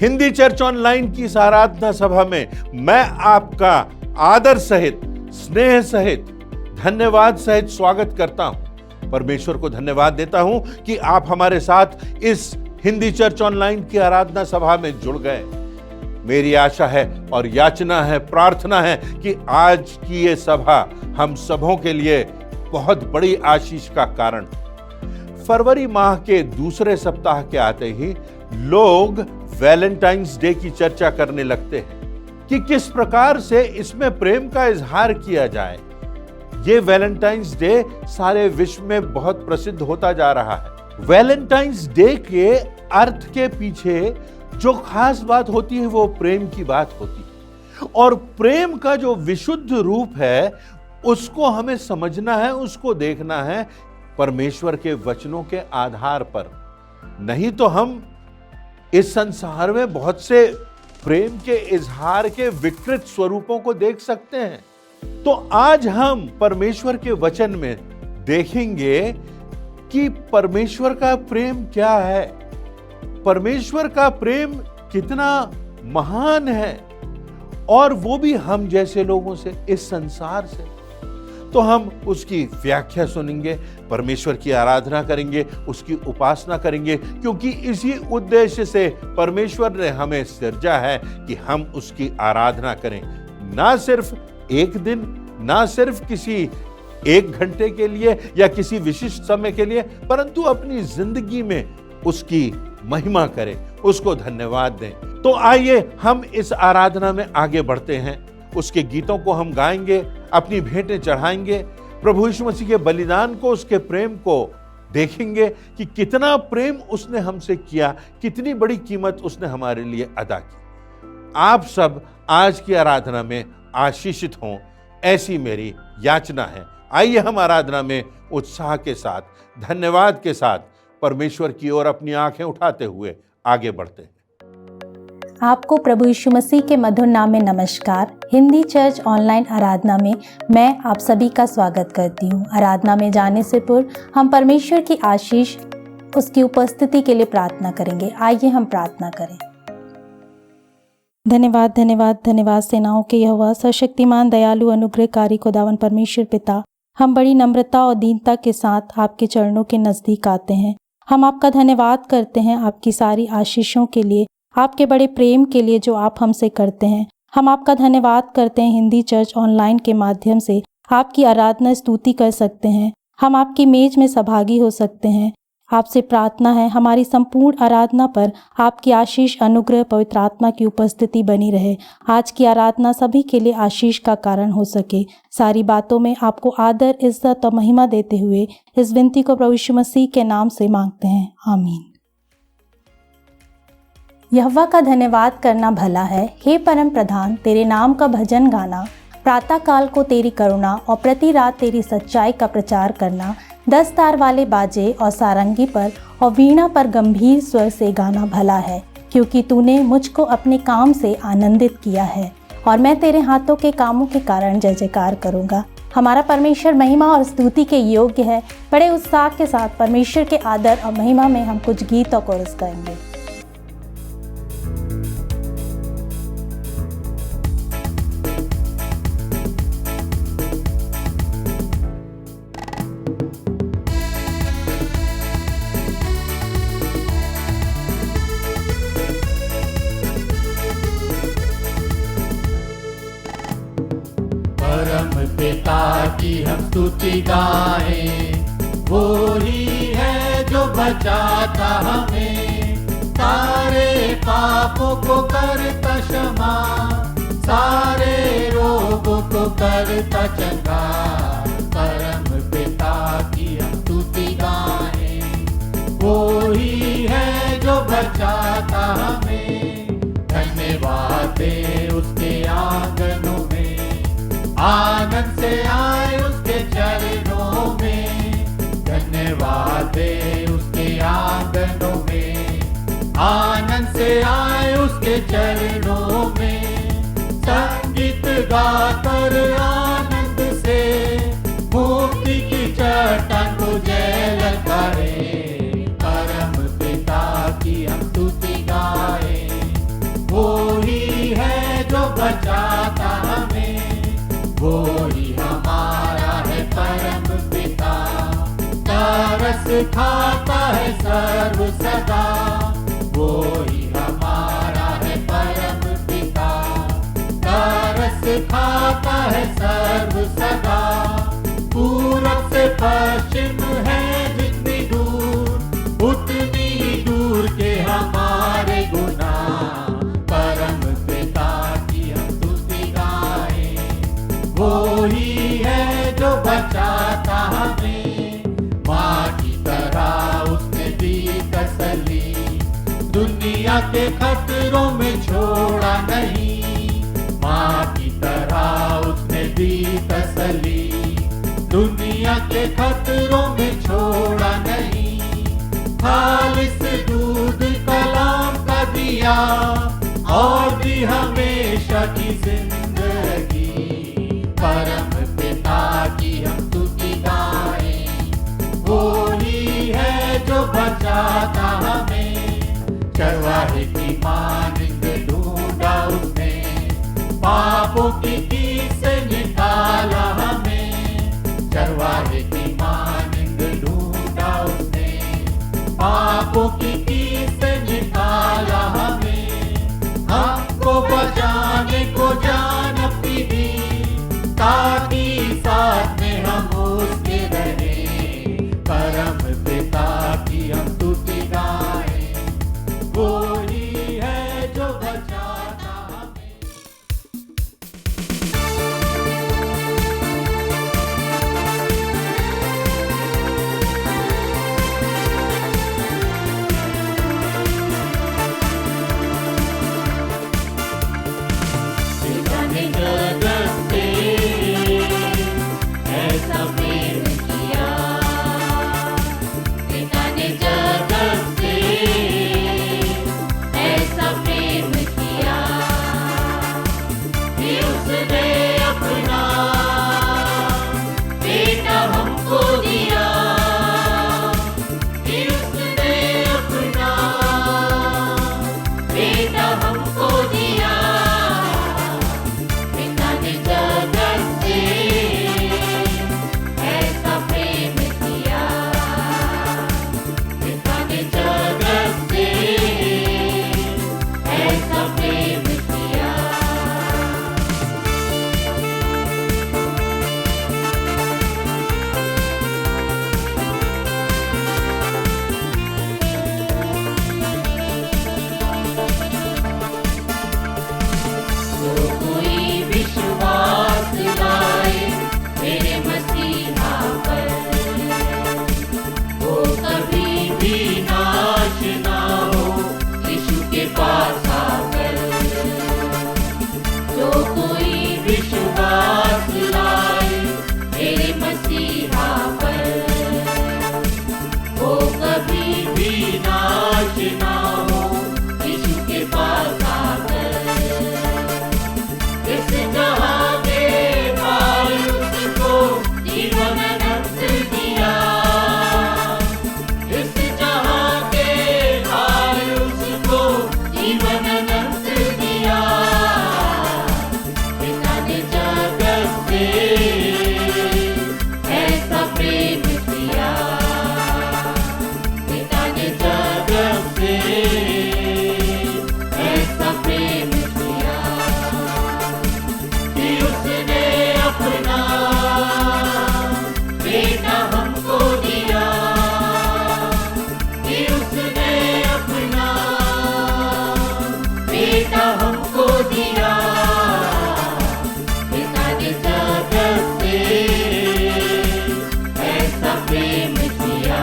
Hindi church online की इस आराधना सभा में मैं आपका आदर सहित, स्नेह सहित, धन्यवाद सहित स्वागत करता हूं। परमेश्वर को धन्यवाद देता हूं कि आप हमारे साथ इस हिंदी चर्च ऑनलाइन की आराधना सभा में जुड़ गए। मेरी आशा है और याचना है, प्रार्थना है कि आज की ये सभा हम सबों के लिए बहुत बड़ी आशीष का कारण। फरवरी माह के दूसरे सप्ताह के आते ही लोग वैलेंटाइंस डे की चर्चा करने लगते हैं कि किस प्रकार से इसमें प्रेम का इजहार किया जाए। ये वैलेंटाइंस डे सारे विश्व में बहुत प्रसिद्ध होता जा रहा है। वैलेंटाइंस डे के अर्थ के पीछे जो खास बात होती है वो प्रेम की बात होती है, और प्रेम का जो विशुद्ध रूप है उसको हमें समझना है, उसको देखना है परमेश्वर के वचनों के आधार पर। नहीं तो हम इस संसार में बहुत से प्रेम के इजहार के विकृत स्वरूपों को देख सकते हैं। तो आज हम परमेश्वर के वचन में देखेंगे कि परमेश्वर का प्रेम क्या है, परमेश्वर का प्रेम कितना महान है, और वो भी हम जैसे लोगों से, इस संसार से। तो हम उसकी व्याख्या सुनेंगे, परमेश्वर की आराधना करेंगे, उसकी उपासना करेंगे, क्योंकि इसी उद्देश्य से परमेश्वर ने हमें सृजा है कि हम उसकी आराधना करें। ना सिर्फ एक दिन, ना सिर्फ किसी एक घंटे के लिए या किसी विशिष्ट समय के लिए, परंतु अपनी जिंदगी में उसकी महिमा करें, उसको धन्यवाद दें। तो आइए हम इस आराधना में आगे बढ़ते हैं। उसके गीतों को हम गाएंगे, अपनी भेंटें चढ़ाएंगे, प्रभु यीशु मसीह के बलिदान को, उसके प्रेम को देखेंगे कि कितना प्रेम उसने हमसे किया, कितनी बड़ी कीमत उसने हमारे लिए अदा की। आप सब आज की आराधना में आशीषित हों, ऐसी मेरी याचना है। आइए हम आराधना में उत्साह के साथ, धन्यवाद के साथ परमेश्वर की ओर अपनी आंखें उठाते हुए आगे बढ़ते हैं। आपको प्रभु यीशु मसीह के मधुर नाम में नमस्कार। हिंदी चर्च ऑनलाइन आराधना में मैं आप सभी का स्वागत करती हूँ। आराधना में जाने से पूर्व हम परमेश्वर की आशीष, उसकी उपस्थिति के लिए प्रार्थना करेंगे। आइए हम प्रार्थना करें। धन्यवाद धन्यवाद धन्यवाद सेनाओं के यहोवा, सर्वशक्तिमान, दयालु, अनुग्रहकारी खुदावन परमेश्वर पिता, हम बड़ी नम्रता और दीनता के साथ आपके चरणों के नज़दीक आते हैं। हम आपका धन्यवाद करते हैं आपकी सारी आशीषों के लिए, आपके बड़े प्रेम के लिए जो आप हमसे करते हैं। हम आपका धन्यवाद करते हैं हिंदी चर्च ऑनलाइन के माध्यम से आपकी आराधना स्तुति कर सकते हैं, हम आपकी मेज में सहभागी हो सकते हैं। आपसे प्रार्थना है हमारी संपूर्ण आराधना पर आपकी आशीष, अनुग्रह, पवित्र आत्मा की उपस्थिति बनी रहे। आज की आराधना सभी के लिए आशीष का कारण हो सके। सारी बातों में आपको आदर, इज्जत और महिमा देते हुए इस विनती को प्रभु यीशु मसीह के नाम से मांगते हैं, आमीन। यहोवा का धन्यवाद करना भला है, हे परम प्रधान, तेरे नाम का भजन गाना, प्रातः काल को तेरी करुणा और प्रति रात तेरी सच्चाई का प्रचार करना, 10 तार वाले बाजे और सारंगी पर और वीणा पर गंभीर स्वर से गाना भला है, क्योंकि तूने मुझको अपने काम से आनंदित किया है और मैं तेरे हाथों के कामों के कारण जय जयकार करूँगा। हमारा परमेश्वर महिमा और स्तुति के योग्य है। बड़े उत्साह के साथ परमेश्वर के आदर और महिमा में हम कुछ गीत और कोरस गाएंगे। पिता की हम स्तुति गाएं, वो ही है जो बचाता हमें, सारे पापों को करता क्षमा, सारे रोगों को करता चंगा। परम पिता की हम स्तुति गाएं, वो ही है जो बचाता हमें। धन्यवाद दे उसके आंगनों में, आनंद से आए उसके चरणों में। धन्यवाद दे उसके आंगनों में, आनंद से आए उसके चरणों में। संगीत गाकर आनंद से मुक्ति की चट्टान को जय ललकारे। परम पिता की हम स्तुति गाएं, खाता है सर्व सदा, वो ही हमारा है परम पिता। तरस खाता है सर्व सदा, पूरब से पश्चिम है जितनी दूर, उतनी ही दूर के हमारे गुनाह। परम पिता की हम स्तुति गाएं, वो ही है जो बचाता हमें। माँ की तरह उसने दी तसल्ली, दुनिया के खतरों में छोड़ा नहीं। माँ की तरह उसने दी तसल्ली, दुनिया के खतरों में छोड़ा नहीं। खालिस दूध कलाम का दिया, और दी हमेशा की जिंदगी। परम पिता की हम स्तुति गाएं, वो ही है जो बचाता हमें। चरवाहे की मानिंद ढूंढा उसने, पापों की कीट से निकाला हमें। चरवाहे की मानिंद ढूंढा उसने, पापों की कीट से निकाला हमें। हमको बचाने को जान अपनी दी, ताकि साथ में हम उसके रहें। परम पिता की हम स्तुति गाएं, वो ही है जो बचाता हमें। पिता ने जगत से ऐसा प्रेम किया, पिता ने जगत से ऐसा प्रेम किया, कि उसने अपना बेटा हमको दिया, कि उसने अपना बेटा हमको दिया। पिता ने जगत से ऐसा प्रेम किया, पिता ने जगत से ऐसा प्रेम किया। जो कोई विश्वास लाए मेरे मसीहा पर, वो कभी भी नाश ना हो यीशु के पास आकर। जो कोई विश्वास लाए मेरे मसीहा पर, वो कभी भी नाश ना हो यीशु के पास आकर। इस जहां के मायूस को जीवन अनंत दिया, इस जहां के मायूस को जीवन अनंत दिया। पिता ने जगत से ऐसा प्रेम किया, पिता ने जगत से ऐसा प्रेम किया, कि उसने अपना बेटा हमको दिया, कि उसने अपना बेटा हमको दिया। पिता ने जगत से ऐसा प्रेम किया,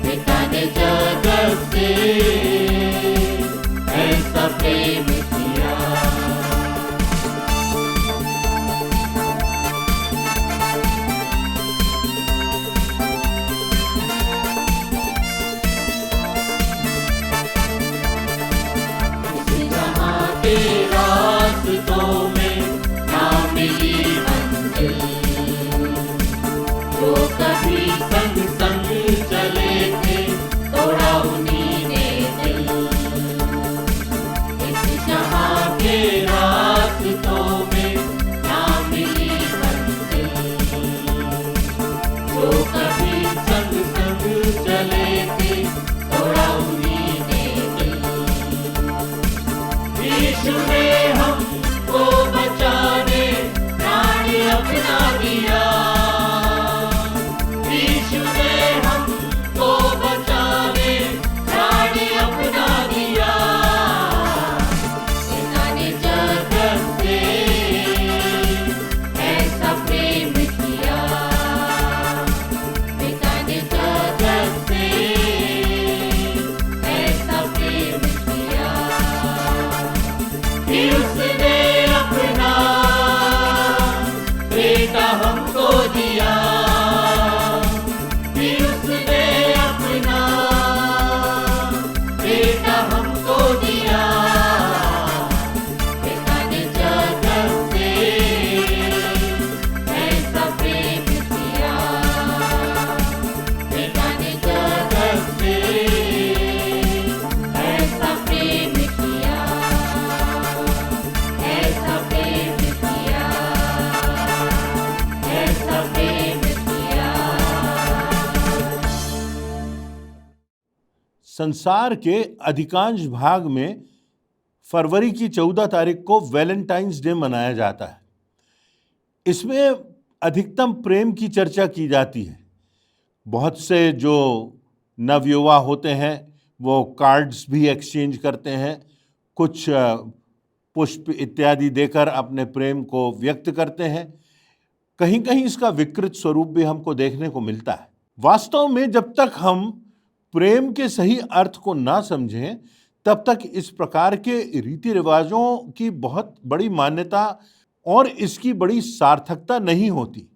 पिता ने जगत से ऐसा प्रेम किया। संसार के अधिकांश भाग में फरवरी की 14 तारीख को वैलेंटाइंस डे मनाया जाता है। इसमें अधिकतम प्रेम की चर्चा की जाती है। बहुत से जो नवयुवा होते हैं वो कार्ड्स भी एक्सचेंज करते हैं, कुछ पुष्प इत्यादि देकर अपने प्रेम को व्यक्त करते हैं। कहीं कहीं इसका विकृत स्वरूप भी हमको देखने को मिलता है। वास्तव में जब तक हम प्रेम के सही अर्थ को ना समझें तब तक इस प्रकार के रीति रिवाजों की बहुत बड़ी मान्यता और इसकी बड़ी सार्थकता नहीं होती।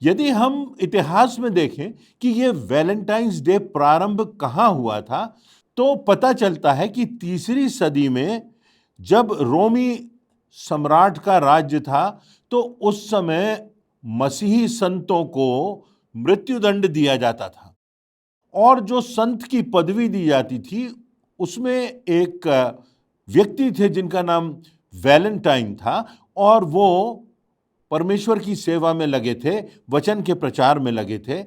यदि हम इतिहास में देखें कि ये वैलेंटाइंस डे प्रारंभ कहाँ हुआ था, तो पता चलता है कि 3री सदी में जब रोमी सम्राट का राज्य था, तो उस समय मसीही संतों को मृत्युदंड दिया जाता था और जो संत की पदवी दी जाती थी उसमें एक व्यक्ति थे जिनका नाम वैलेंटाइन था और वो परमेश्वर की सेवा में लगे थे, वचन के प्रचार में लगे थे,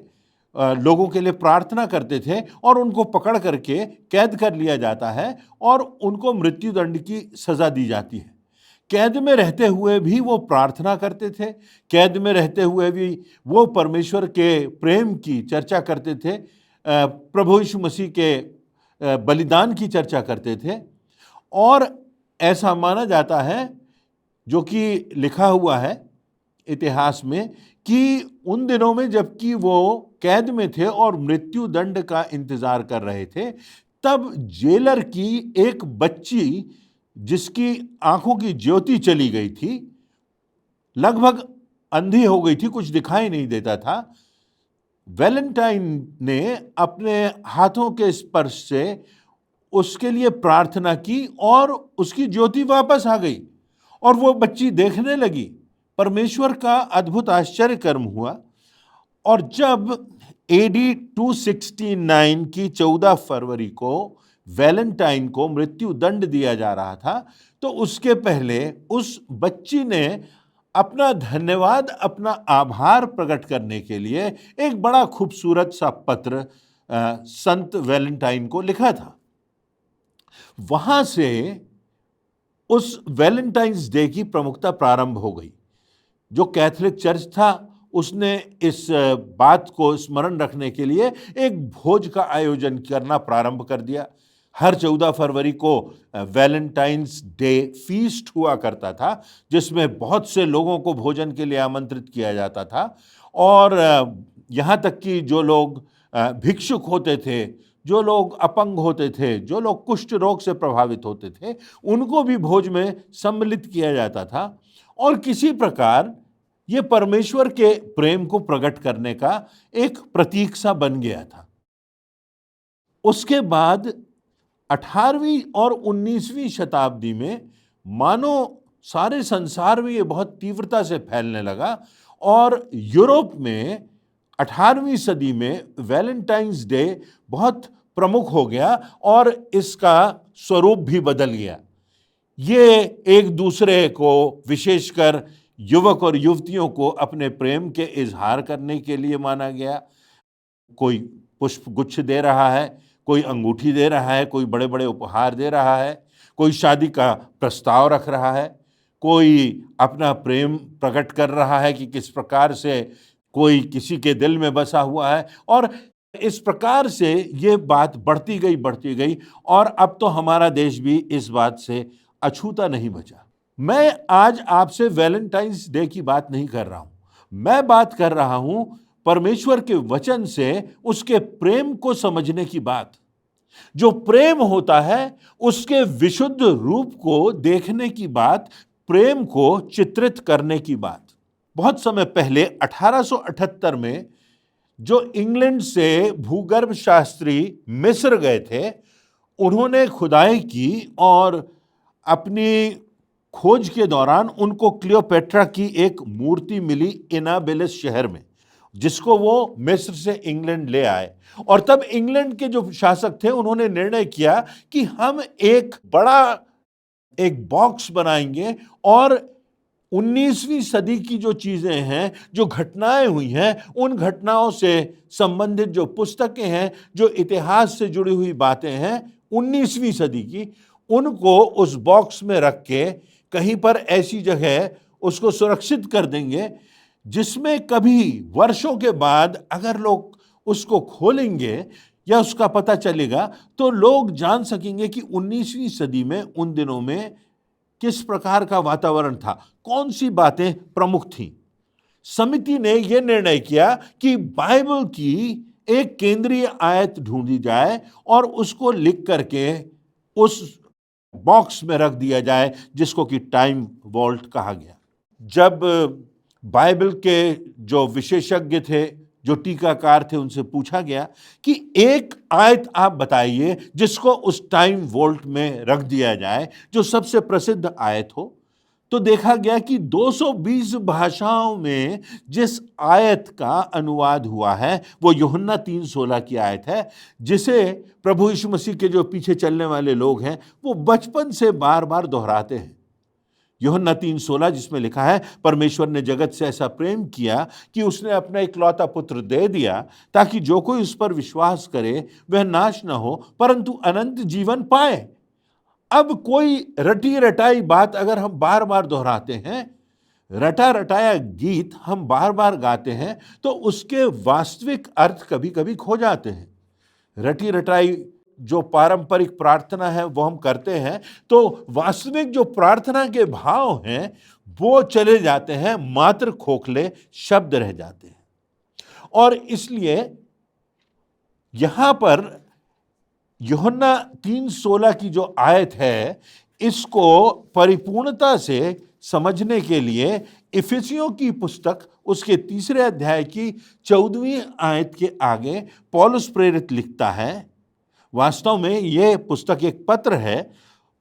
लोगों के लिए प्रार्थना करते थे और उनको पकड़ करके कैद कर लिया जाता है और उनको मृत्युदंड की सजा दी जाती है। कैद में रहते हुए भी वो प्रार्थना करते थे, कैद में रहते हुए भी वो परमेश्वर के प्रेम की चर्चा करते थे, प्रभु यीशु मसीह के बलिदान की चर्चा करते थे। और ऐसा माना जाता है, जो कि लिखा हुआ है इतिहास में, कि उन दिनों में जबकि वो कैद में थे और मृत्यु दंड का इंतजार कर रहे थे, तब जेलर की एक बच्ची जिसकी आंखों की ज्योति चली गई थी, लगभग अंधी हो गई थी, कुछ दिखाई नहीं देता था, वैलेंटाइन ने अपने हाथों के स्पर्श से उसके लिए प्रार्थना की और उसकी ज्योति वापस आ गई और वो बच्ची देखने लगी। परमेश्वर का अद्भुत आश्चर्य कर्म हुआ। और जब एडी 269 की 14 फरवरी को वैलेंटाइन को मृत्यु दंड दिया जा रहा था, तो उसके पहले उस बच्ची ने अपना धन्यवाद, अपना आभार प्रकट करने के लिए एक बड़ा खूबसूरत सा पत्र संत वैलेंटाइन को लिखा था। वहां से उस वैलेंटाइंस डे की प्रमुखता प्रारंभ हो गई। जो कैथोलिक चर्च था उसने इस बात को स्मरण रखने के लिए एक भोज का आयोजन करना प्रारंभ कर दिया। हर 14 फरवरी को वैलेंटाइंस डे फीस्ट हुआ करता था, जिसमें बहुत से लोगों को भोजन के लिए आमंत्रित किया जाता था। और यहाँ तक कि जो लोग भिक्षुक होते थे, जो लोग अपंग होते थे, जो लोग कुष्ठ रोग से प्रभावित होते थे, उनको भी भोज में सम्मिलित किया जाता था। और किसी प्रकार ये परमेश्वर के प्रेम को प्रकट करने का एक प्रतीक सा बन गया था। उसके बाद 18वीं और 19वीं शताब्दी में मानो सारे संसार में ये बहुत तीव्रता से फैलने लगा और यूरोप में 18वीं सदी में वैलेंटाइंस डे बहुत प्रमुख हो गया और इसका स्वरूप भी बदल गया। ये एक दूसरे को, विशेषकर युवक और युवतियों को अपने प्रेम के इजहार करने के लिए माना गया। कोई पुष्प गुच्छ दे रहा है, कोई अंगूठी दे रहा है, कोई बड़े बड़े उपहार दे रहा है, कोई शादी का प्रस्ताव रख रहा है, कोई अपना प्रेम प्रकट कर रहा है कि किस प्रकार से कोई किसी के दिल में बसा हुआ है। और इस प्रकार से ये बात बढ़ती गई और अब तो हमारा देश भी इस बात से अछूता नहीं बचा। मैं आज आपसे वैलेंटाइंस डे की बात नहीं कर रहा हूं, मैं बात कर रहा हूं परमेश्वर के वचन से उसके प्रेम को समझने की बात। जो प्रेम होता है उसके विशुद्ध रूप को देखने की बात, प्रेम को चित्रित करने की बात। बहुत समय पहले 1878 में जो इंग्लैंड से भूगर्भ शास्त्री मिस्र गए थे, उन्होंने खुदाई की और अपनी खोज के दौरान उनको क्लियोपेट्रा की एक मूर्ति मिली इनाबिलिस शहर में, जिसको वो मिस्र से इंग्लैंड ले आए। और तब इंग्लैंड के जो शासक थे उन्होंने निर्णय किया कि हम एक बड़ा एक बॉक्स बनाएंगे और 19वीं सदी की जो चीजें हैं, जो घटनाएं हुई हैं, उन घटनाओं से संबंधित जो पुस्तकें हैं, जो इतिहास से जुड़ी हुई बातें हैं 19वीं सदी की, उनको उस बॉक्स में रख के कहीं पर ऐसी जगह उसको सुरक्षित कर देंगे जिसमें कभी वर्षों के बाद अगर लोग उसको खोलेंगे या उसका पता चलेगा तो लोग जान सकेंगे कि 19वीं सदी में उन दिनों में किस प्रकार का वातावरण था, कौन सी बातें प्रमुख थीं। समिति ने यह निर्णय किया कि बाइबल की एक केंद्रीय आयत ढूंढी जाए और उसको लिख करके उस बॉक्स में रख दिया जाए जिसको कि टाइम वॉल्ट कहा गया। जब बाइबल के जो विशेषज्ञ थे, जो टीकाकार थे, उनसे पूछा गया कि एक आयत आप बताइए जिसको उस टाइम वॉल्ट में रख दिया जाए, जो सबसे प्रसिद्ध आयत हो, तो देखा गया कि 220 भाषाओं में जिस आयत का अनुवाद हुआ है वो यूहन्ना 3:16 की आयत है, जिसे प्रभु यीशु मसीह के जो पीछे चलने वाले लोग हैं वो बचपन से बार बार दोहराते हैं। यूहन्ना 3:16 जिसमें लिखा है, परमेश्वर ने जगत से ऐसा प्रेम किया कि उसने अपना इकलौता पुत्र दे दिया ताकि जो कोई उस पर विश्वास करे वह नाश न हो परंतु अनंत जीवन पाए। अब कोई रटी रटाई बात अगर हम बार बार दोहराते हैं, रटा रटाया गीत हम बार बार गाते हैं, तो उसके वास्तविक अर्थ कभी कभी खो जाते हैं। रटी रटाई जो पारंपरिक प्रार्थना है वो हम करते हैं, तो वास्तविक जो प्रार्थना के भाव हैं वो चले जाते हैं, मात्र खोखले शब्द रह जाते हैं। और इसलिए यहां पर यूहन्ना 3:16 की जो आयत है, इसको परिपूर्णता से समझने के लिए इफिसियों की पुस्तक उसके 3 अध्याय की 14वीं आयत के आगे पौलुस प्रेरित लिखता है। वास्तव में यह पुस्तक एक पत्र है,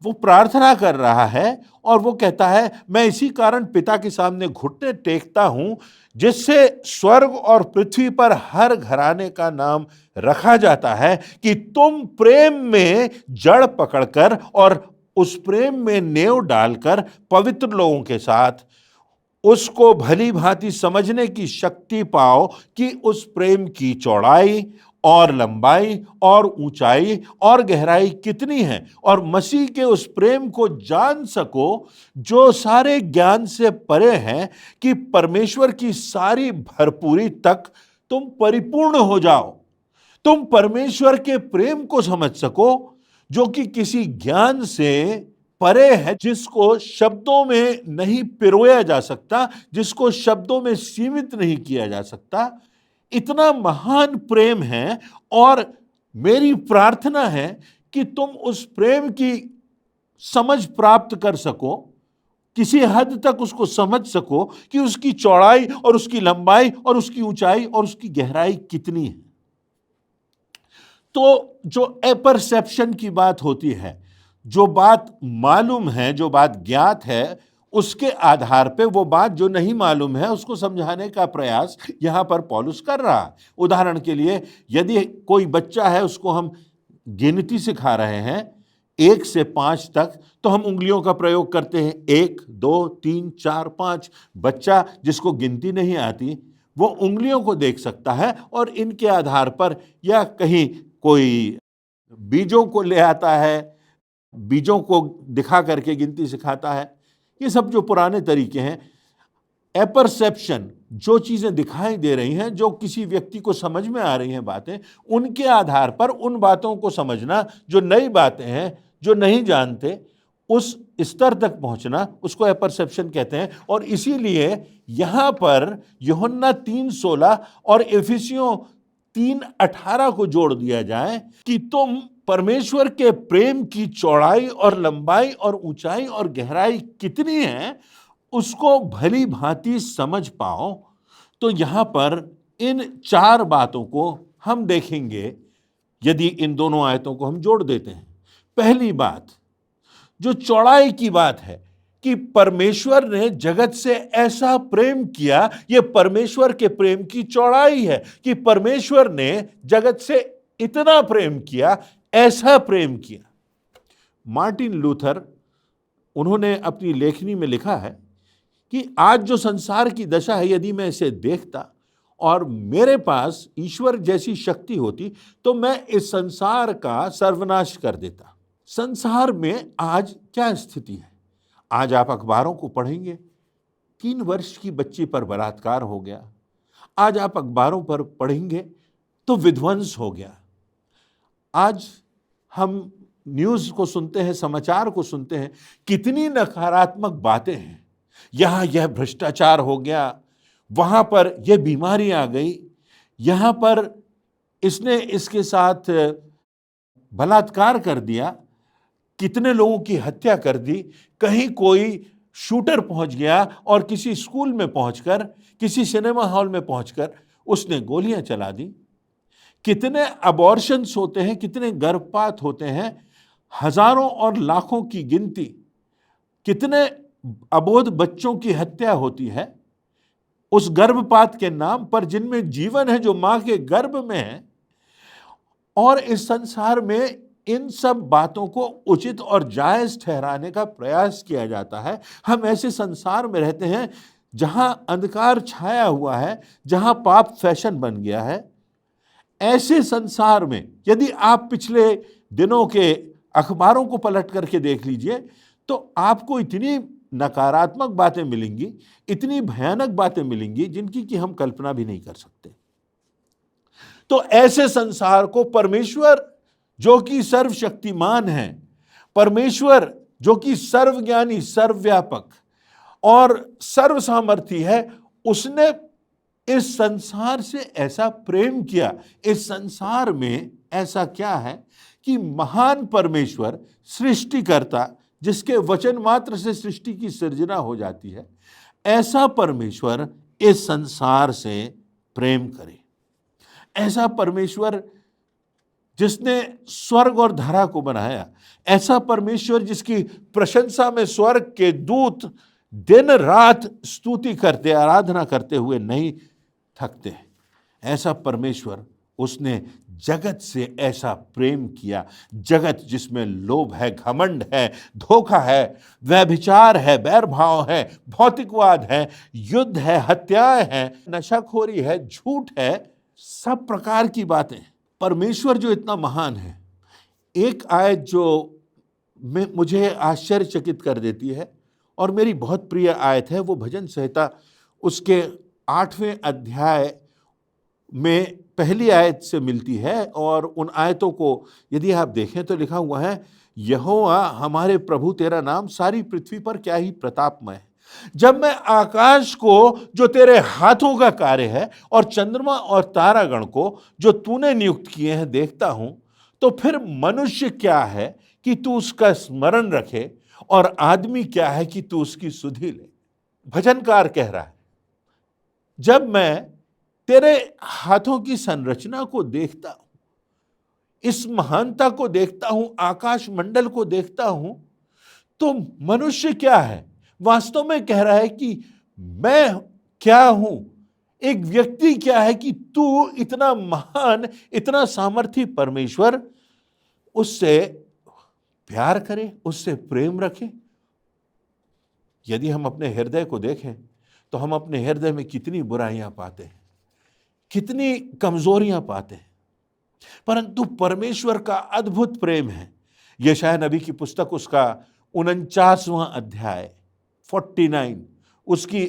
वो प्रार्थना कर रहा है और वो कहता है, मैं इसी कारण पिता के सामने घुटने टेकता हूं जिससे स्वर्ग और पृथ्वी पर हर घराने का नाम रखा जाता है कि तुम प्रेम में जड़ पकड़कर और उस प्रेम में नेव डालकर पवित्र लोगों के साथ उसको भली भांति समझने की शक्ति पाओ कि उस प्रेम की चौड़ाई और लंबाई और ऊंचाई और गहराई कितनी है, और मसीह के उस प्रेम को जान सको जो सारे ज्ञान से परे है, कि परमेश्वर की सारी भरपूरी तक तुम परिपूर्ण हो जाओ। तुम परमेश्वर के प्रेम को समझ सको जो कि किसी ज्ञान से परे है, जिसको शब्दों में नहीं पिरोया जा सकता, जिसको शब्दों में सीमित नहीं किया जा सकता। इतना महान प्रेम है और मेरी प्रार्थना है कि तुम उस प्रेम की समझ प्राप्त कर सको, किसी हद तक उसको समझ सको कि उसकी चौड़ाई और उसकी लंबाई और उसकी ऊंचाई और उसकी गहराई कितनी है। तो जो एपरसेप्शन की बात होती है, जो बात मालूम है, जो बात ज्ञात है, उसके आधार पे वो बात जो नहीं मालूम है उसको समझाने का प्रयास यहां पर पौलुस कर रहा है। उदाहरण के लिए, यदि कोई बच्चा है, उसको हम गिनती सिखा रहे हैं 1 से 5 तक, तो हम उंगलियों का प्रयोग करते हैं, 1 2 3 4 5। बच्चा जिसको गिनती नहीं आती वो उंगलियों को देख सकता है और इनके आधार पर, या कहीं कोई बीजों को ले आता है, बीजों को दिखा करके गिनती सिखाता है। ये सब जो पुराने तरीके हैं, एपरसेप्शन, जो चीजें दिखाई दे रही हैं, जो किसी व्यक्ति को समझ में आ रही हैं बातें, उनके आधार पर उन बातों को समझना, जो नई बातें हैं, जो नहीं जानते, उस स्तर तक पहुंचना, उसको एपरसेप्शन कहते हैं। और इसीलिए यहां पर यूहन्ना 3:16 और इफिसियों 3:18 को जोड़ दिया जाए कि तुम परमेश्वर के प्रेम की चौड़ाई और लंबाई और ऊंचाई और गहराई कितनी है उसको भली भांति समझ पाओ। तो यहां पर इन 4 बातों को हम देखेंगे यदि इन दोनों आयतों को हम जोड़ देते हैं। पहली बात जो चौड़ाई की बात है कि परमेश्वर ने जगत से ऐसा प्रेम किया, यह परमेश्वर के प्रेम की चौड़ाई है कि परमेश्वर ने जगत से इतना प्रेम किया, ऐसा प्रेम किया। मार्टिन लूथर, उन्होंने अपनी लेखनी में लिखा है कि आज जो संसार की दशा है, यदि मैं इसे देखता और मेरे पास ईश्वर जैसी शक्ति होती तो मैं इस संसार का सर्वनाश कर देता। संसार में आज क्या स्थिति है? आज आप अखबारों को पढ़ेंगे, 3 वर्ष की बच्ची पर बलात्कार हो गया। आज आप अखबारों पर पढ़ेंगे तो विध्वंस हो गया। आज हम न्यूज़ को सुनते हैं, समाचार को सुनते हैं, कितनी नकारात्मक बातें हैं। यहाँ यह भ्रष्टाचार हो गया, वहाँ पर यह बीमारी आ गई, यहाँ पर इसने इसके साथ बलात्कार कर दिया, कितने लोगों की हत्या कर दी। कहीं कोई शूटर पहुंच गया और किसी स्कूल में पहुंचकर, किसी सिनेमा हॉल में पहुंचकर उसने गोलियां चला दी। कितने अबॉर्शंस होते हैं, कितने गर्भपात होते हैं, हजारों और लाखों की गिनती। कितने अबोध बच्चों की हत्या होती है उस गर्भपात के नाम पर, जिनमें जीवन है, जो मां के गर्भ में है। और इस संसार में इन सब बातों को उचित और जायज ठहराने का प्रयास किया जाता है। हम ऐसे संसार में रहते हैं जहां अंधकार छाया हुआ है, जहां पाप फैशन बन गया है। ऐसे संसार में यदि आप पिछले दिनों के अखबारों को पलट करके देख लीजिए तो आपको इतनी नकारात्मक बातें मिलेंगी, इतनी भयानक बातें मिलेंगी जिनकी कि हम कल्पना भी नहीं कर सकते। तो ऐसे संसार को परमेश्वर जो कि सर्वशक्तिमान है, परमेश्वर जो कि सर्वज्ञानी, सर्वव्यापक और सर्वसामर्थी है, उसने इस संसार से ऐसा प्रेम किया। इस संसार में ऐसा क्या है कि महान परमेश्वर, सृष्टिकर्ता, जिसके वचन मात्र से सृष्टि की सृजना हो जाती है, ऐसा परमेश्वर इस संसार से प्रेम करे। ऐसा परमेश्वर जिसने स्वर्ग और धरा को बनाया, ऐसा परमेश्वर जिसकी प्रशंसा में स्वर्ग के दूत दिन रात स्तुति करते, आराधना करते हुए नहीं थकते हैं, ऐसा परमेश्वर, उसने जगत से ऐसा प्रेम किया। जगत जिसमें लोभ है, घमंड है, धोखा है, व्यभिचार है, बैरभाव है, भौतिकवाद है, युद्ध है, हत्याएं हैं, नशाखोरी है, झूठ है, सब प्रकार की बातें। परमेश्वर जो इतना महान है, एक आयत जो मुझे आश्चर्यचकित कर देती है और मेरी बहुत प्रिय आयत है, वो भजन संहिता उसके 8वें अध्याय में पहली आयत से मिलती है। और उन आयतों को यदि आप देखें तो लिखा हुआ है, यहोवा हमारे प्रभु तेरा नाम सारी पृथ्वी पर क्या ही प्रतापमय है। जब मैं आकाश को जो तेरे हाथों का कार्य है और चंद्रमा और तारागण को जो तूने नियुक्त किए हैं देखता हूं, तो फिर मनुष्य क्या है कि तू उसका स्मरण रखे और आदमी क्या है कि तू उसकी सुधि ले। भजनकार कह रहा है, जब मैं तेरे हाथों की संरचना को देखता हूं, इस महानता को देखता हूं, आकाश मंडल को देखता हूं, तो मनुष्य क्या है, वास्तव में कह रहा है कि मैं क्या हूं, एक व्यक्ति क्या है कि तू इतना महान, इतना सामर्थी परमेश्वर उससे प्यार करे, उससे प्रेम रखे। यदि हम अपने हृदय को देखें तो हम अपने हृदय में कितनी बुराइयां पाते हैं, कितनी कमजोरियां पाते हैं, परंतु परमेश्वर का अद्भुत प्रेम है। यशायाह नबी की पुस्तक उसका 49वां अध्याय 49 उसकी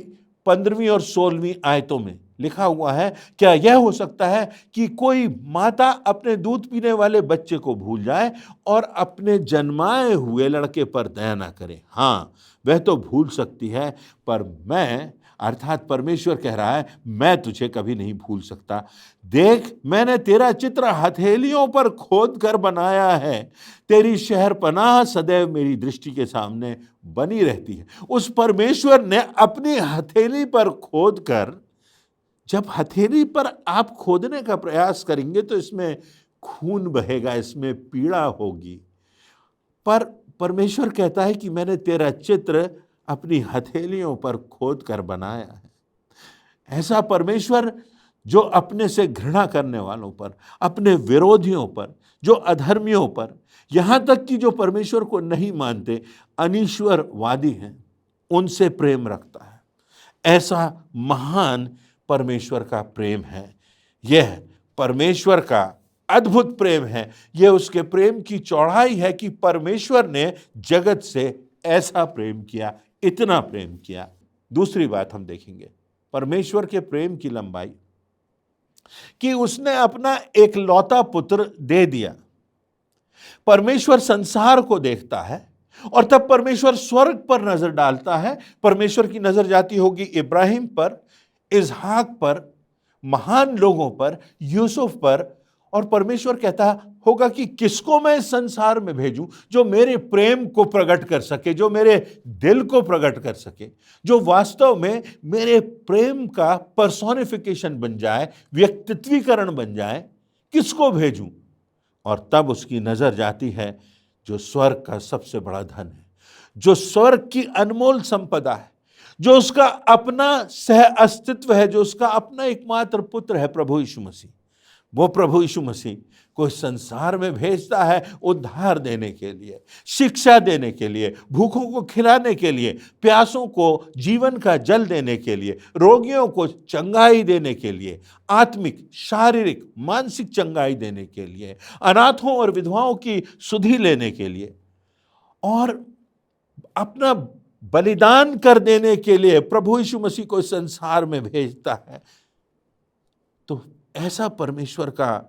15वीं और 16वीं आयतों में लिखा हुआ है, क्या यह हो सकता है कि कोई माता अपने दूध पीने वाले बच्चे को भूल जाए और अपने जन्माए हुए लड़के पर दया ना करे? हाँ, वह तो भूल सकती है, पर मैं, अर्थात परमेश्वर कह रहा है, मैं तुझे कभी नहीं भूल सकता। देख, मैंने तेरा चित्र हथेलियों पर खोद कर बनाया है, तेरी शहरपनाह सदैव मेरी दृष्टि के सामने बनी रहती है। उस परमेश्वर ने अपनी हथेली पर खोद कर, जब हथेली पर आप खोदने का प्रयास करेंगे तो इसमें खून बहेगा, इसमें पीड़ा होगी, पर परमेश्वर कहता है कि मैंने तेरा चित्र अपनी हथेलियों पर खोद कर बनाया है। ऐसा परमेश्वर जो अपने से घृणा करने वालों पर, अपने विरोधियों पर, जो अधर्मियों पर, यहां तक कि जो परमेश्वर को नहीं मानते, अनीश्वरवादी हैं, उनसे प्रेम रखता है। ऐसा महान परमेश्वर का प्रेम है। यह परमेश्वर का अद्भुत प्रेम है। यह उसके प्रेम की चौड़ाई है कि परमेश्वर ने जगत से ऐसा प्रेम किया, इतना प्रेम किया। दूसरी बात हम देखेंगे परमेश्वर के प्रेम की लंबाई, कि उसने अपना एक लौता पुत्र दे दिया। परमेश्वर संसार को देखता है और तब परमेश्वर स्वर्ग पर नजर डालता है। परमेश्वर की नजर जाती होगी इब्राहिम पर, इसहाक पर, महान लोगों पर, यूसुफ पर, और परमेश्वर कहता होगा कि किसको मैं इस संसार में भेजूं जो मेरे प्रेम को प्रकट कर सके, जो मेरे दिल को प्रकट कर सके, जो वास्तव में मेरे प्रेम का पर्सोनिफिकेशन बन जाए, व्यक्तित्वीकरण बन जाए। किसको भेजूं? और तब उसकी नजर जाती है जो स्वर्ग का सबसे बड़ा धन है, जो स्वर्ग की अनमोल संपदा है, जो उसका अपना सह अस्तित्व है, जो उसका अपना एकमात्र पुत्र है, प्रभु यीशु मसीह। वो प्रभु यीशु मसीह को इस संसार में भेजता है उद्धार देने के लिए, शिक्षा देने के लिए, भूखों को खिलाने के लिए, प्यासों को जीवन का जल देने के लिए, रोगियों को चंगाई देने के लिए, आत्मिक, शारीरिक, मानसिक चंगाई देने के लिए, अनाथों और विधवाओं की सुधि लेने के लिए, और अपना बलिदान कर देने के लिए प्रभु यीशु मसीह को इस संसार में भेजता है। तो ऐसा परमेश्वर का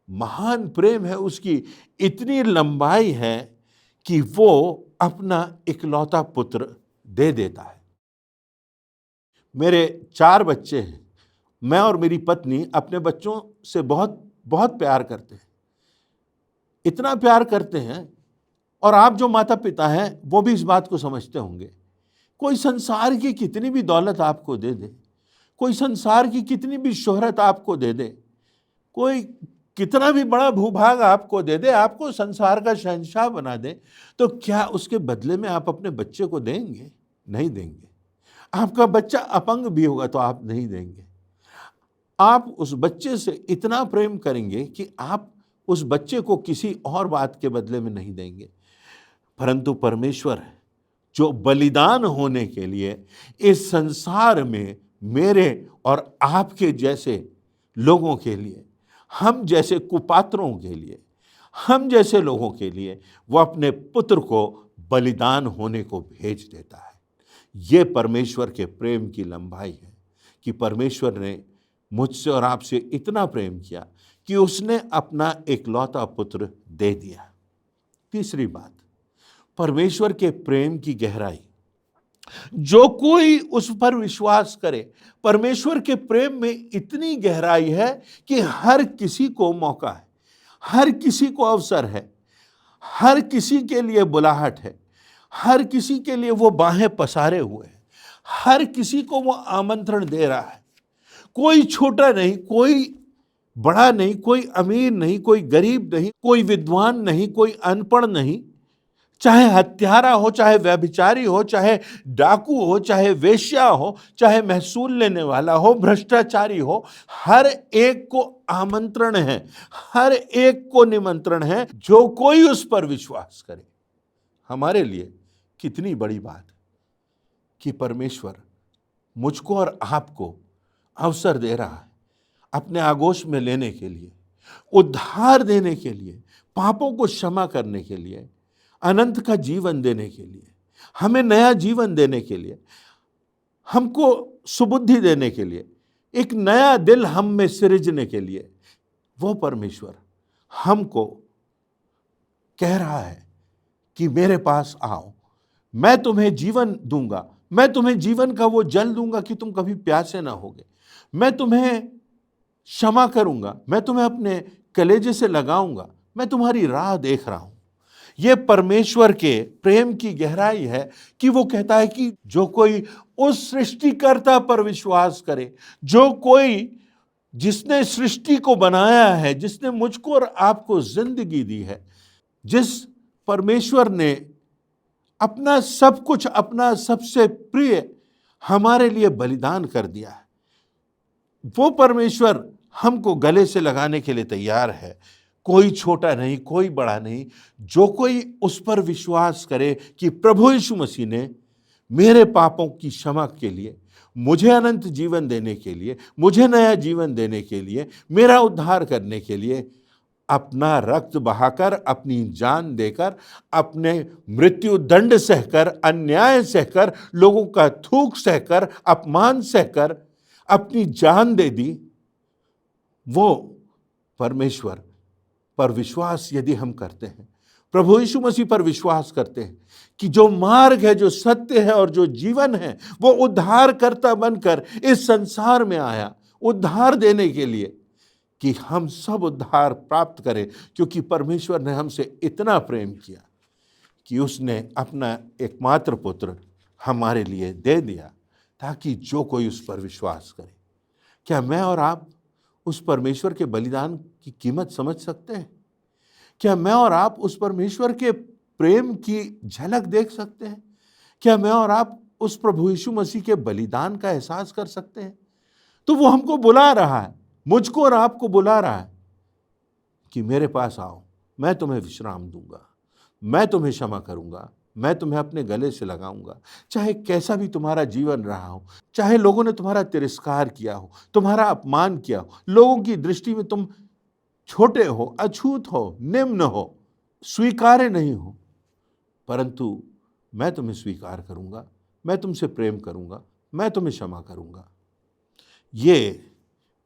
महान प्रेम है, उसकी इतनी लंबाई है कि वो अपना इकलौता पुत्र दे देता है। मेरे 4 बच्चे हैं। मैं और मेरी पत्नी अपने बच्चों से बहुत बहुत प्यार करते हैं, इतना प्यार करते हैं, और आप जो माता पिता हैं वो भी इस बात को समझते होंगे। कोई संसार की कितनी भी दौलत आपको दे दे, कोई संसार की कितनी भी शोहरत आपको दे दे, कोई कितना भी बड़ा भूभाग आपको दे दे, आपको संसार का शहंशाह बना दे, तो क्या उसके बदले में आप अपने बच्चे को देंगे? नहीं देंगे। आपका बच्चा अपंग भी होगा तो आप नहीं देंगे। आप उस बच्चे से इतना प्रेम करेंगे कि आप उस बच्चे को किसी और बात के बदले में नहीं देंगे। परंतु परमेश्वर है जो बलिदान होने के लिए इस संसार में मेरे और आपके जैसे लोगों के लिए, हम जैसे कुपात्रों के लिए, हम जैसे लोगों के लिए वो अपने पुत्र को बलिदान होने को भेज देता है। ये परमेश्वर के प्रेम की लंबाई है कि परमेश्वर ने मुझसे और आपसे इतना प्रेम किया कि उसने अपना एकलौता पुत्र दे दिया। तीसरी बात, परमेश्वर के प्रेम की गहराई। जो कोई उस पर विश्वास करे, परमेश्वर के प्रेम में इतनी गहराई है कि हर किसी को मौका है, हर किसी को अवसर है, हर किसी के लिए बुलाहट है, हर किसी के लिए वो बाहें पसारे हुए हैं, हर किसी को वो आमंत्रण दे रहा है। कोई छोटा नहीं, कोई बड़ा नहीं, कोई अमीर नहीं, कोई गरीब नहीं, कोई विद्वान नहीं, कोई अनपढ़ नहीं, चाहे हत्यारा हो, चाहे व्यभिचारी हो, चाहे डाकू हो, चाहे वेश्या हो, चाहे महसूल लेने वाला हो, भ्रष्टाचारी हो, हर एक को आमंत्रण है, हर एक को निमंत्रण है। जो कोई उस पर विश्वास करे। हमारे लिए कितनी बड़ी बात कि परमेश्वर मुझको और आपको अवसर दे रहा है अपने आगोश में लेने के लिए, उद्धार देने के लिए, पापों को क्षमा करने के लिए, अनंत का जीवन देने के लिए, हमें नया जीवन देने के लिए, हमको सुबुद्धि देने के लिए, एक नया दिल हम में सृजने के लिए। वो परमेश्वर हमको कह रहा है कि मेरे पास आओ, मैं तुम्हें जीवन दूंगा, मैं तुम्हें जीवन का वो जल दूंगा कि तुम कभी प्यासे ना होगे, मैं तुम्हें क्षमा करूंगा, मैं तुम्हें अपने कलेजे से लगाऊंगा, मैं तुम्हारी राह देख रहा हूं। ये परमेश्वर के प्रेम की गहराई है कि वो कहता है कि जो कोई उस सृष्टिकर्ता पर विश्वास करे, जो कोई जिसने सृष्टि को बनाया है, जिसने मुझको और आपको जिंदगी दी है, जिस परमेश्वर ने अपना सब कुछ, अपना सबसे प्रिय हमारे लिए बलिदान कर दिया है, वो परमेश्वर हमको गले से लगाने के लिए तैयार है। कोई छोटा नहीं, कोई बड़ा नहीं, जो कोई उस पर विश्वास करे कि प्रभु यीशु मसीह ने मेरे पापों की क्षमा के लिए मुझे अनंत जीवन देने के लिए, मुझे नया जीवन देने के लिए, मेरा उद्धार करने के लिए अपना रक्त बहाकर, अपनी जान देकर, अपने मृत्यु दंड सहकर, अन्याय सहकर, लोगों का थूक सहकर, अपमान सहकर अपनी जान दे दी। वो परमेश्वर पर विश्वास यदि हम करते हैं, प्रभु यीशु मसीह पर विश्वास करते हैं कि जो मार्ग है, जो सत्य है और जो जीवन है, वो उद्धारकर्ता बनकर इस संसार में आया उद्धार देने के लिए कि हम सब उद्धार प्राप्त करें, क्योंकि परमेश्वर ने हमसे इतना प्रेम किया कि उसने अपना एकमात्र पुत्र हमारे लिए दे दिया, ताकि जो कोई उस पर विश्वास करे। क्या मैं और आप उस परमेश्वर के बलिदान की कीमत समझ सकते हैं? क्या मैं और आप उस परमेश्वर के प्रेम की झलक देख सकते हैं? क्या मैं और आप उस प्रभु यीशु मसीह के बलिदान का एहसास कर सकते हैं? तो वो हमको बुला रहा है, मुझको और आपको बुला रहा है कि मेरे पास आओ, मैं तुम्हें विश्राम दूंगा, मैं तुम्हें क्षमा करूंगा, मैं तुम्हें अपने गले से लगाऊंगा। चाहे कैसा भी तुम्हारा जीवन रहा हो, चाहे लोगों ने तुम्हारा तिरस्कार किया हो, तुम्हारा अपमान किया हो, लोगों की दृष्टि में तुम छोटे हो, अछूत हो, निम्न हो, स्वीकार्य नहीं हो, परंतु मैं तुम्हें स्वीकार करूंगा, मैं तुमसे प्रेम करूंगा, मैं तुम्हें क्षमा करूंगा। ये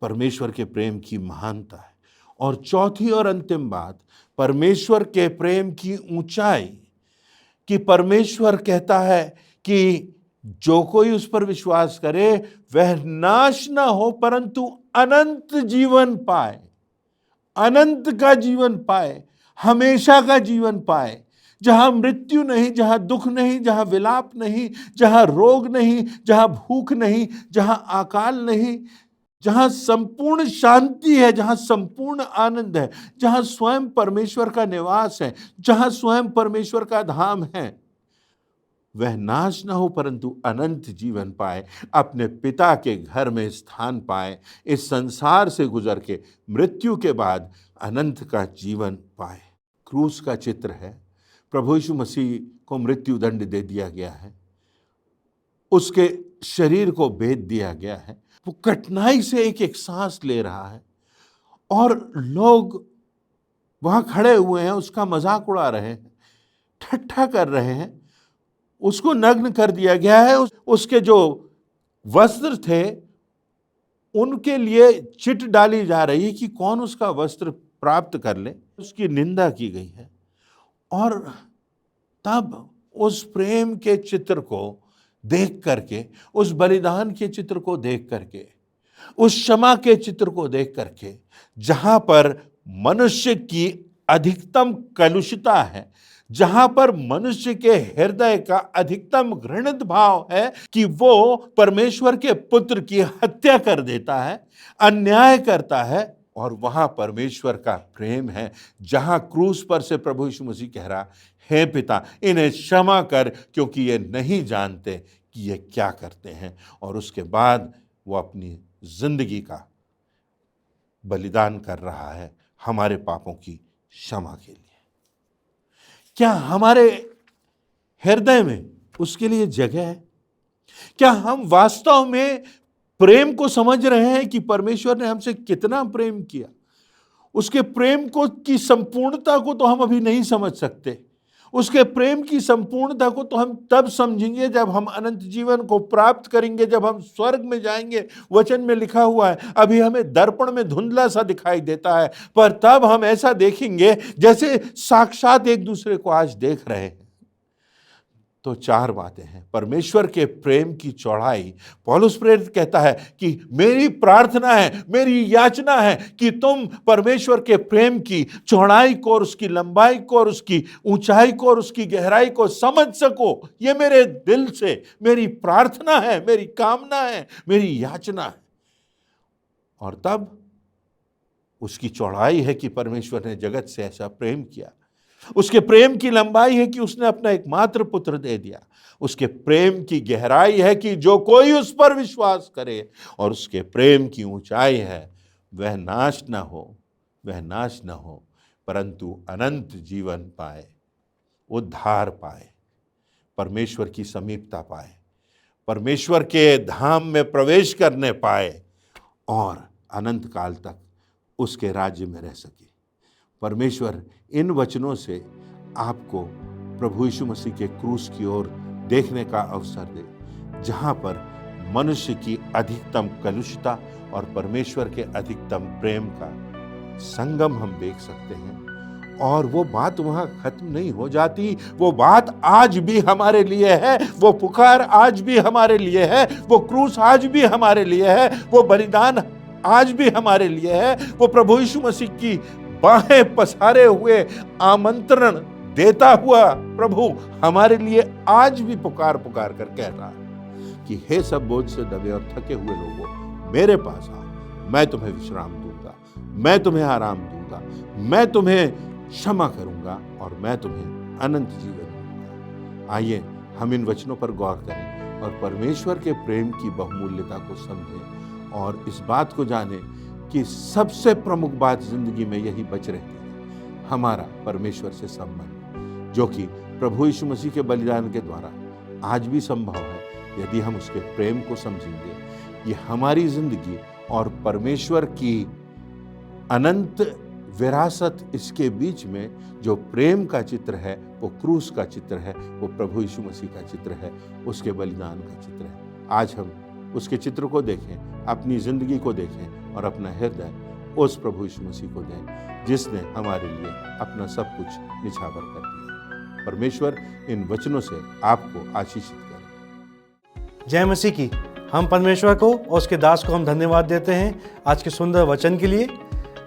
परमेश्वर के प्रेम की महानता है। और चौथी और अंतिम बात, परमेश्वर के प्रेम की ऊंचाई, कि परमेश्वर कहता है कि जो कोई उस पर विश्वास करे वह नाश ना हो परंतु अनंत जीवन पाए, अनंत का जीवन पाए, हमेशा का जीवन पाए, जहां मृत्यु नहीं, जहां दुख नहीं, जहां विलाप नहीं, जहां रोग नहीं, जहां भूख नहीं, जहां अकाल नहीं, जहां संपूर्ण शांति है, जहां संपूर्ण आनंद है, जहां स्वयं परमेश्वर का निवास है, जहां स्वयं परमेश्वर का धाम है। वह नाश न हो परंतु अनंत जीवन पाए, अपने पिता के घर में स्थान पाए, इस संसार से गुजर के मृत्यु के बाद अनंत का जीवन पाए। क्रूस का चित्र है, प्रभु यीशु मसीह को मृत्यु दंड दे दिया गया है, उसके शरीर को बेच दिया गया है, वो कठिनाई से एक एक सांस ले रहा है और लोग वहां खड़े हुए हैं, उसका मजाक उड़ा रहे हैं, ठट्ठा कर रहे हैं। उसको नग्न कर दिया गया है, उसके जो वस्त्र थे उनके लिए चिट डाली जा रही है कि कौन उसका वस्त्र प्राप्त कर ले, उसकी निंदा की गई है। और तब उस प्रेम के चित्र को देख करके, उस बलिदान के चित्र को देख करके, उस क्षमा के चित्र को देख करके, जहां पर मनुष्य की अधिकतम कलुषता है, जहां पर मनुष्य के हृदय का अधिकतम घृणित भाव है कि वो परमेश्वर के पुत्र की हत्या कर देता है, अन्याय करता है, और वहां परमेश्वर का प्रेम है, जहां क्रूस पर से प्रभु यीशु मसीह कह रहा, हे पिता इन्हें क्षमा कर क्योंकि ये नहीं जानते कि ये क्या करते हैं। और उसके बाद वो अपनी जिंदगी का बलिदान कर रहा है हमारे पापों की क्षमा के लिए। क्या हमारे हृदय में उसके लिए जगह है? क्या हम वास्तव में प्रेम को समझ रहे हैं कि परमेश्वर ने हमसे कितना प्रेम किया? उसके प्रेम को की संपूर्णता को तो हम अभी नहीं समझ सकते। उसके प्रेम की संपूर्णता को तो हम तब समझेंगे जब हम अनंत जीवन को प्राप्त करेंगे, जब हम स्वर्ग में जाएंगे। वचन में लिखा हुआ है, अभी हमें दर्पण में धुंधला सा दिखाई देता है, पर तब हम ऐसा देखेंगे जैसे साक्षात एक दूसरे को आज देख रहे हैं। तो चार बातें हैं परमेश्वर के प्रेम की चौड़ाई। पौलुस प्रेरित कहता है कि मेरी प्रार्थना है, मेरी याचना है कि तुम परमेश्वर के प्रेम की चौड़ाई को और उसकी लंबाई को और उसकी ऊंचाई को और उसकी गहराई को समझ सको। ये मेरे दिल से मेरी प्रार्थना है, मेरी कामना है, मेरी याचना है। और तब उसकी चौड़ाई है कि परमेश्वर ने जगत से ऐसा प्रेम किया। उसके प्रेम की लंबाई है कि उसने अपना एकमात्र पुत्र दे दिया। उसके प्रेम की गहराई है कि जो कोई उस पर विश्वास करे, और उसके प्रेम की ऊंचाई है वह नाश न हो, वह नाश न हो परंतु अनंत जीवन पाए, उद्धार पाए, परमेश्वर की समीपता पाए, परमेश्वर के धाम में प्रवेश करने पाए और अनंत काल तक उसके राज्य में रह सके। परमेश्वर इन वचनों से आपको प्रभु यीशु मसीह के क्रूस की ओर देखने का अवसर दे, जहां पर मनुष्य की अधिकतम कलुषता और परमेश्वर के अधिकतम प्रेम का संगम हम देख सकते हैं। और वो बात वहां खत्म नहीं हो जाती, वो बात आज भी हमारे लिए है, वो पुकार आज भी हमारे लिए है, वो क्रूस आज भी हमारे लिए है, वो बलिदान आज भी हमारे लिए है, वो प्रभु यीशु मसीह की बाहें पसारे हुए आमंत्रण देता हुआ प्रभु हमारे लिए आज भी पुकार पुकार कर कह रहा है कि हे सब बोझ से दबे और थके हुए लोगों, मेरे पास आओ, मैं तुम्हें विश्राम दूंगा, मैं तुम्हें आराम दूंगा, मैं तुम्हें क्षमा करूंगा और मैं तुम्हें अनंत जीवन दूंगा। आइए हम इन वचनों पर गौर करें और परमेश्वर के प्रेम की बहुमूल्यता को समझें और इस बात को जानें कि सबसे प्रमुख बात जिंदगी में यही बच रहती है, हमारा परमेश्वर से संबंध, जो कि प्रभु यीशु मसीह के बलिदान के द्वारा आज भी संभव है। यदि हम उसके प्रेम को समझेंगे, ये हमारी जिंदगी और परमेश्वर की अनंत विरासत, इसके बीच में जो प्रेम का चित्र है, वो क्रूस का चित्र है, वो प्रभु यीशु मसीह का चित्र है, उसके बलिदान का चित्र है। आज हम उसके चित्र को देखें, अपनी जिंदगी को देखें और अपना हृदय उस प्रभु यीशु मसीह को दें जिसने हमारे लिए अपना सब कुछ निछावर कर दिया। परमेश्वर इन वचनों से आपको आशीषित करे। जय मसीह की। हम परमेश्वर को और उसके दास को हम धन्यवाद देते हैं आज के सुंदर वचन के लिए।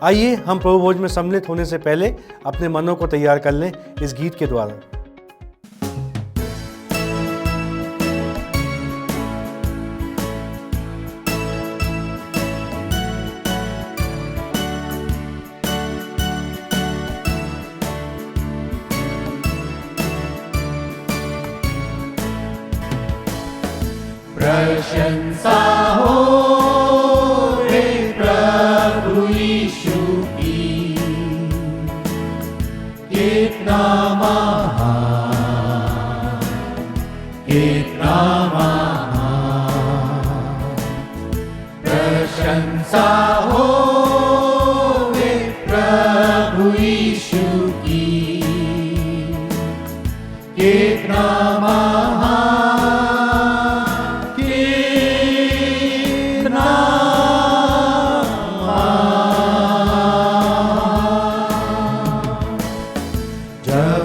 आइए हम प्रभु भोज में सम्मिलित होने से पहले अपने मनों को तैयार कर लें इस गीत के द्वारा। प्रशंसा हो रे प्रभु यीशु की, कितना महान, कितना महान। प्रशंसा हो रे प्रभु यीशु की, कितना महान,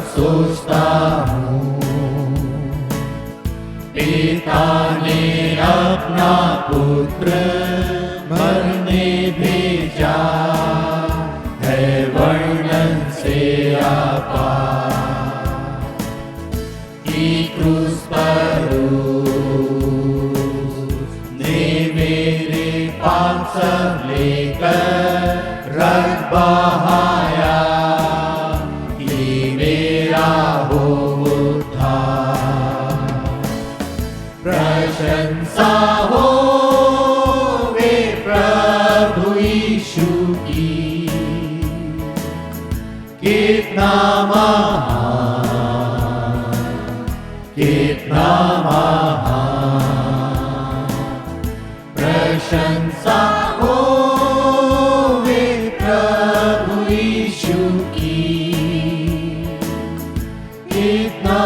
सोचता हूँ पिता ने अपना पुत्र मरने भेजा है, वर्णन से आपार की क्रूस पर उसने मेरे पाप सब लेकर रक्त बहाया, प्रशंसा हो वे प्रभु यीशु की, कितना महान, कितना महान। प्रशंसा हो वे प्रभु यीशु की, कितना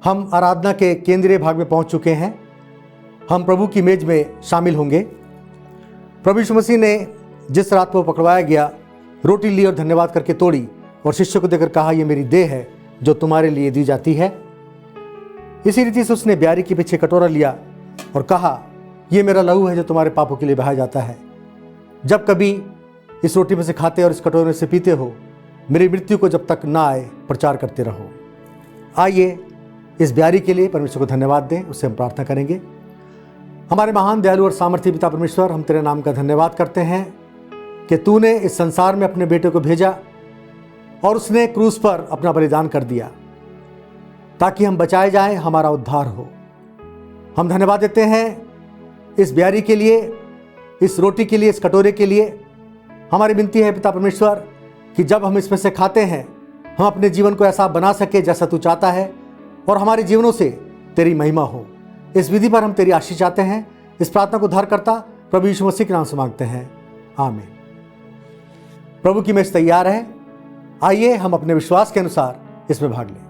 हम आराधना के केंद्रीय भाग में पहुंच चुके हैं। हम प्रभु की मेज में शामिल होंगे। प्रभु यीशु मसीह ने जिस रात को पकड़वाया गया, रोटी ली और धन्यवाद करके तोड़ी और शिष्यों को देकर कहा, ये मेरी देह है जो तुम्हारे लिए दी जाती है। इसी रीति से उसने ब्यारी के पीछे कटोरा लिया और कहा, ये मेरा लहू है जो तुम्हारे पापों के लिए बहाया जाता है। जब कभी इस रोटी में से खाते और इस कटोरे से पीते हो, मेरी मृत्यु को जब तक ना आए प्रचार करते रहो। आइए इस ब्यारी के लिए परमेश्वर को धन्यवाद दें, उससे हम प्रार्थना करेंगे। हमारे महान दयालु और सामर्थी पिता परमेश्वर, हम तेरे नाम का धन्यवाद करते हैं कि तूने इस संसार में अपने बेटे को भेजा और उसने क्रूस पर अपना बलिदान कर दिया ताकि हम बचाए जाएं, हमारा उद्धार हो। हम धन्यवाद देते हैं इस ब्यारी के लिए इस रोटी के लिए, इस कटोरे के लिए। हमारी विनती है पिता परमेश्वर कि जब हम इसमें से खाते हैं, हम अपने जीवन को ऐसा बना सके जैसा तू चाहता है और हमारे जीवनों से तेरी महिमा हो। इस विधि पर हम तेरी आशीष चाहते हैं। इस प्रार्थना को उद्धारकर्ता प्रभु यीशु मसीह के नाम से मांगते हैं, आमीन। प्रभु की मेज तैयार है, आइए हम अपने विश्वास के अनुसार इसमें भाग लें।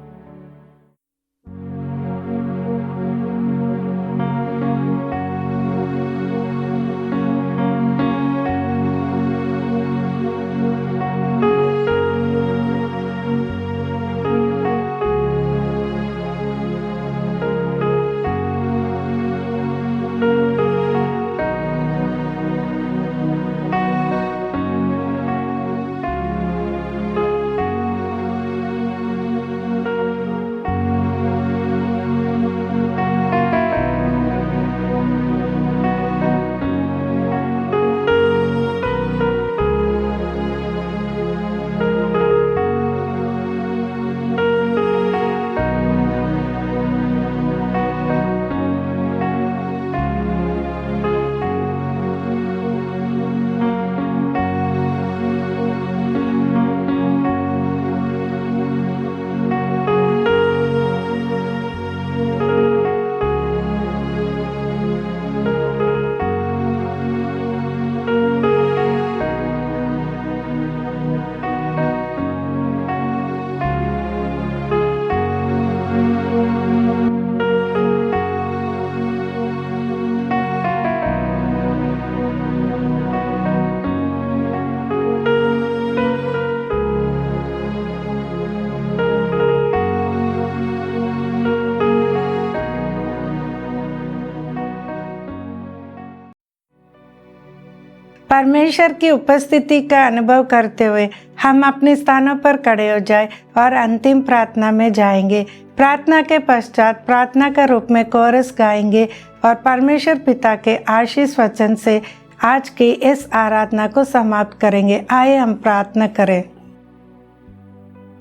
परमेश्वर की उपस्थिति का अनुभव करते हुए हम अपने स्थानों पर खड़े हो जाए और अंतिम प्रार्थना में जाएंगे। प्रार्थना के पश्चात प्रार्थना का रूप में कोरस गाएंगे और परमेश्वर पिता के आशीष वचन से आज की इस आराधना को समाप्त करेंगे। आइए हम प्रार्थना करें।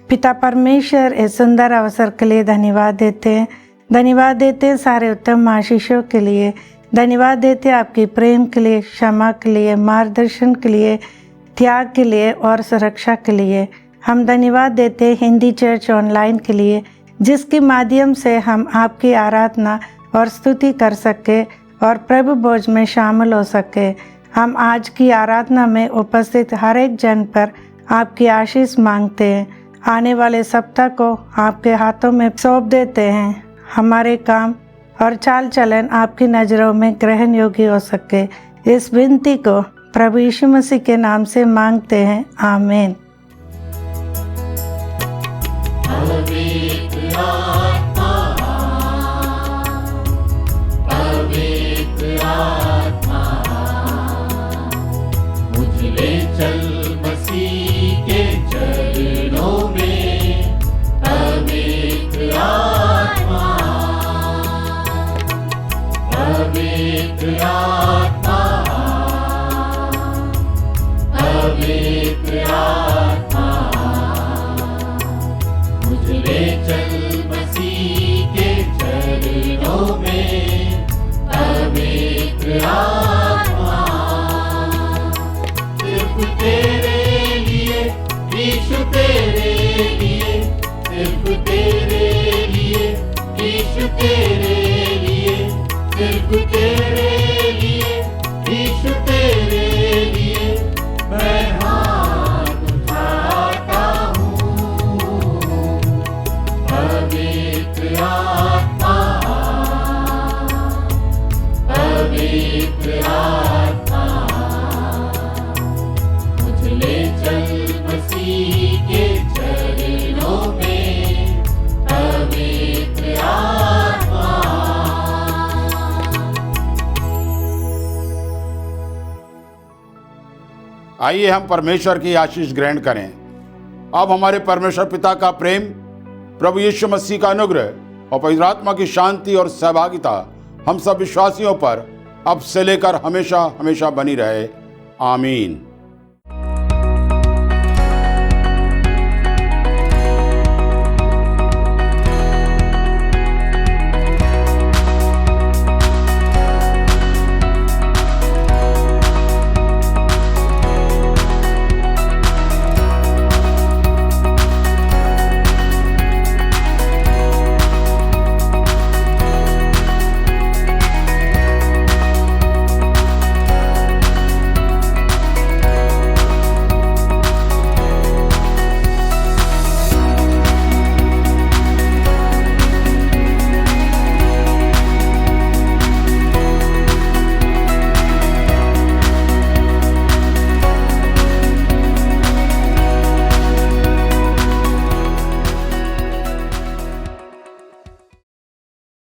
पिता परमेश्वर इस सुंदर अवसर के लिए धन्यवाद देते हैं। धन्यवाद देते हैं सारे उत्तम आशीषों के लिए। धन्यवाद देते हैं आपकी प्रेम के लिए, क्षमा के लिए, मार्गदर्शन के लिए, त्याग के लिए और सुरक्षा के लिए। हम धन्यवाद देते हैं हिंदी चर्च ऑनलाइन के लिए, जिसके माध्यम से हम आपकी आराधना और स्तुति कर सके और प्रभु भोज में शामिल हो सके। हम आज की आराधना में उपस्थित हर एक जन पर आपकी आशीष मांगते हैं। आने वाले सप्ताह को आपके हाथों में सौंप देते हैं। हमारे काम और चाल चलन आपकी नज़रों में ग्रहण योग्य हो सके। इस विनती को प्रभु यीशु मसीह के नाम से मांगते हैं, आमीन। पवित्र आत्मा, पवित्र आत्मा, मुझ ले चल मसीह के चरणों में। पवित्र आत्मा, पवित्र आत्मा, पवित्र आत्मा, मुझ ले चल मसीह के चरणों में। पवित्र आत्मा, सिर्फ तेरे लिए यीशु, तेरे लिए, सिर्फ तेरे लिए यीशु, तेरे लिए, सिर्फ तेरे लिए यीशु, तेरे लिए मैं हाथ उठाता हूँ। पवित्र आत्मा, पवित्र आत्मा, मुझ ले चल मसीह के चरणों में। पवित्र आत्मा। आइए हम परमेश्वर की आशीष ग्रहण करें। अब हमारे परमेश्वर पिता का प्रेम, प्रभु यीशु मसीह का अनुग्रह और पवित्र आत्मा की शांति और सहभागिता हम सब विश्वासियों पर अब से लेकर हमेशा हमेशा बनी रहे, आमीन।